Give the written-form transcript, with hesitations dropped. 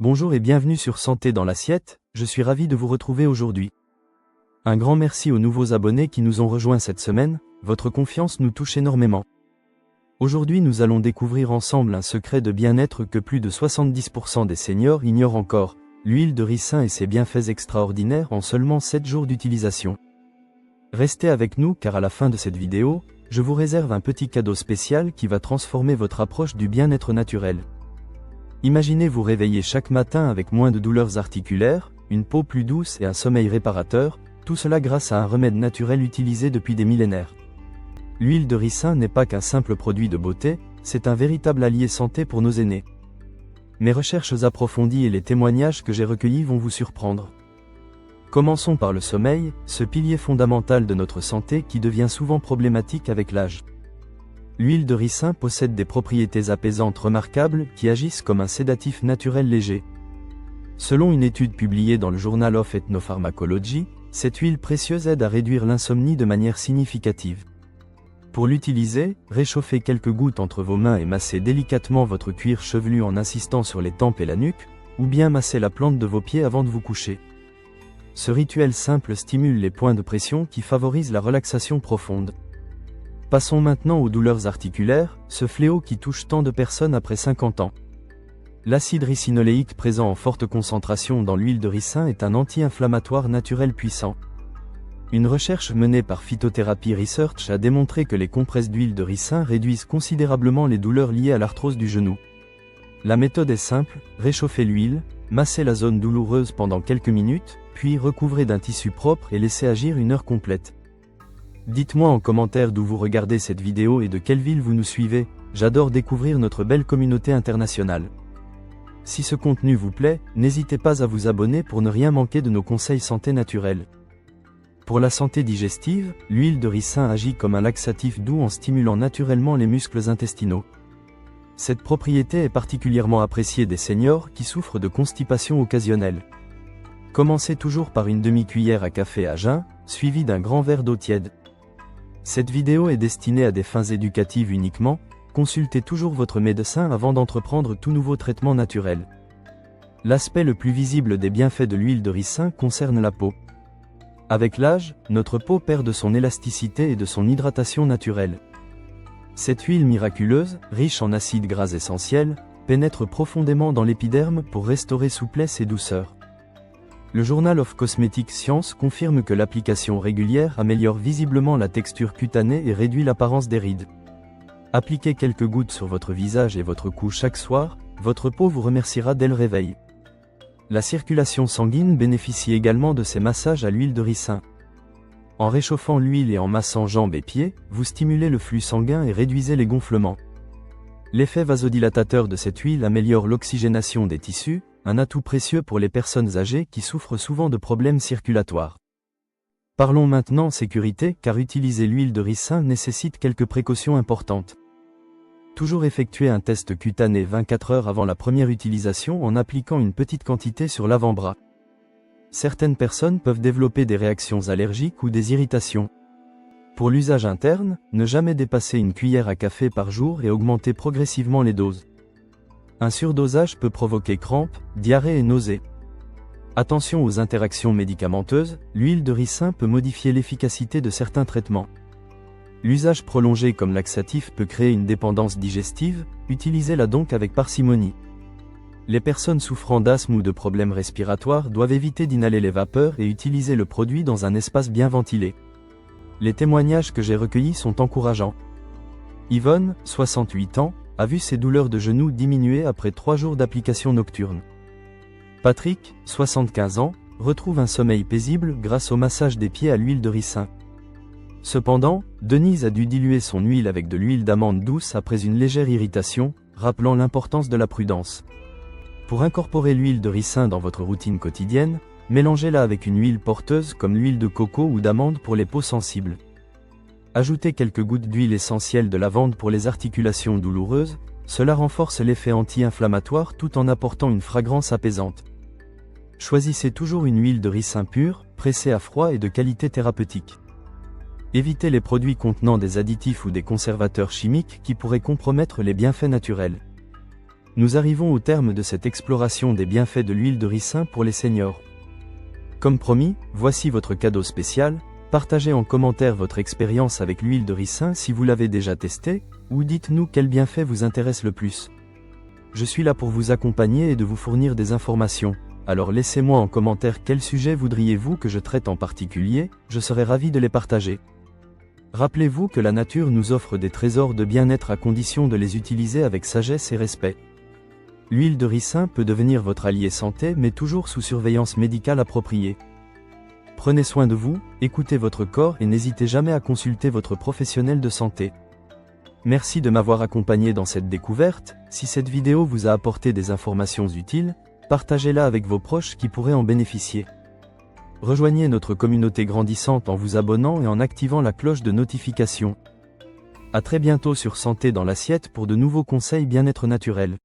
Bonjour et bienvenue sur Santé dans l'assiette, je suis ravi de vous retrouver aujourd'hui. Un grand merci aux nouveaux abonnés qui nous ont rejoints cette semaine, votre confiance nous touche énormément. Aujourd'hui nous allons découvrir ensemble un secret de bien-être que plus de 70% des seniors ignorent encore, l'huile de ricin et ses bienfaits extraordinaires en seulement 7 jours d'utilisation. Restez avec nous car à la fin de cette vidéo, je vous réserve un petit cadeau spécial qui va transformer votre approche du bien-être naturel. Imaginez vous réveiller chaque matin avec moins de douleurs articulaires, une peau plus douce et un sommeil réparateur, tout cela grâce à un remède naturel utilisé depuis des millénaires. L'huile de ricin n'est pas qu'un simple produit de beauté, c'est un véritable allié santé pour nos aînés. Mes recherches approfondies et les témoignages que j'ai recueillis vont vous surprendre. Commençons par le sommeil, ce pilier fondamental de notre santé qui devient souvent problématique avec l'âge. L'huile de ricin possède des propriétés apaisantes remarquables qui agissent comme un sédatif naturel léger. Selon une étude publiée dans le Journal of Ethnopharmacology, cette huile précieuse aide à réduire l'insomnie de manière significative. Pour l'utiliser, réchauffez quelques gouttes entre vos mains et massez délicatement votre cuir chevelu en insistant sur les tempes et la nuque, ou bien massez la plante de vos pieds avant de vous coucher. Ce rituel simple stimule les points de pression qui favorisent la relaxation profonde. Passons maintenant aux douleurs articulaires, ce fléau qui touche tant de personnes après 50 ans. L'acide ricinoléique présent en forte concentration dans l'huile de ricin est un anti-inflammatoire naturel puissant. Une recherche menée par Phytotherapy Research a démontré que les compresses d'huile de ricin réduisent considérablement les douleurs liées à l'arthrose du genou. La méthode est simple, réchauffez l'huile, massez la zone douloureuse pendant quelques minutes, puis recouvrez d'un tissu propre et laissez agir une heure complète. Dites-moi en commentaire d'où vous regardez cette vidéo et de quelle ville vous nous suivez, j'adore découvrir notre belle communauté internationale. Si ce contenu vous plaît, n'hésitez pas à vous abonner pour ne rien manquer de nos conseils santé naturels. Pour la santé digestive, l'huile de ricin agit comme un laxatif doux en stimulant naturellement les muscles intestinaux. Cette propriété est particulièrement appréciée des seniors qui souffrent de constipation occasionnelle. Commencez toujours par une demi-cuillère à café à jeun, suivie d'un grand verre d'eau tiède. Cette vidéo est destinée à des fins éducatives uniquement, consultez toujours votre médecin avant d'entreprendre tout nouveau traitement naturel. L'aspect le plus visible des bienfaits de l'huile de ricin concerne la peau. Avec l'âge, notre peau perd de son élasticité et de son hydratation naturelle. Cette huile miraculeuse, riche en acides gras essentiels, pénètre profondément dans l'épiderme pour restaurer souplesse et douceur. Le Journal of Cosmetic Science confirme que l'application régulière améliore visiblement la texture cutanée et réduit l'apparence des rides. Appliquez quelques gouttes sur votre visage et votre cou chaque soir, votre peau vous remerciera dès le réveil. La circulation sanguine bénéficie également de ces massages à l'huile de ricin. En réchauffant l'huile et en massant jambes et pieds, vous stimulez le flux sanguin et réduisez les gonflements. L'effet vasodilatateur de cette huile améliore l'oxygénation des tissus, un atout précieux pour les personnes âgées qui souffrent souvent de problèmes circulatoires. Parlons maintenant sécurité car utiliser l'huile de ricin nécessite quelques précautions importantes. Toujours effectuer un test cutané 24 heures avant la première utilisation en appliquant une petite quantité sur l'avant-bras. Certaines personnes peuvent développer des réactions allergiques ou des irritations. Pour l'usage interne, ne jamais dépasser une cuillère à café par jour et augmenter progressivement les doses. Un surdosage peut provoquer crampes, diarrhée et nausées. Attention aux interactions médicamenteuses, l'huile de ricin peut modifier l'efficacité de certains traitements. L'usage prolongé comme laxatif peut créer une dépendance digestive, utilisez-la donc avec parcimonie. Les personnes souffrant d'asthme ou de problèmes respiratoires doivent éviter d'inhaler les vapeurs et utiliser le produit dans un espace bien ventilé. Les témoignages que j'ai recueillis sont encourageants. Yvonne, 68 ans, a vu ses douleurs de genoux diminuer après 3 jours d'application nocturne. Patrick, 75 ans, retrouve un sommeil paisible grâce au massage des pieds à l'huile de ricin. Cependant, Denise a dû diluer son huile avec de l'huile d'amande douce après une légère irritation, rappelant l'importance de la prudence. Pour incorporer l'huile de ricin dans votre routine quotidienne, mélangez-la avec une huile porteuse comme l'huile de coco ou d'amande pour les peaux sensibles. Ajoutez quelques gouttes d'huile essentielle de lavande pour les articulations douloureuses, cela renforce l'effet anti-inflammatoire tout en apportant une fragrance apaisante. Choisissez toujours une huile de ricin pure, pressée à froid et de qualité thérapeutique. Évitez les produits contenant des additifs ou des conservateurs chimiques qui pourraient compromettre les bienfaits naturels. Nous arrivons au terme de cette exploration des bienfaits de l'huile de ricin pour les seniors. Comme promis, voici votre cadeau spécial. Partagez en commentaire votre expérience avec l'huile de ricin si vous l'avez déjà testée, ou dites-nous quel bienfait vous intéresse le plus. Je suis là pour vous accompagner et de vous fournir des informations. Alors laissez-moi en commentaire quel sujet voudriez-vous que je traite en particulier, je serai ravi de les partager. Rappelez-vous que la nature nous offre des trésors de bien-être à condition de les utiliser avec sagesse et respect. L'huile de ricin peut devenir votre allié santé mais toujours sous surveillance médicale appropriée. Prenez soin de vous, écoutez votre corps et n'hésitez jamais à consulter votre professionnel de santé. Merci de m'avoir accompagné dans cette découverte. Si cette vidéo vous a apporté des informations utiles, partagez-la avec vos proches qui pourraient en bénéficier. Rejoignez notre communauté grandissante en vous abonnant et en activant la cloche de notification. À très bientôt sur Santé dans l'assiette pour de nouveaux conseils bien-être naturel.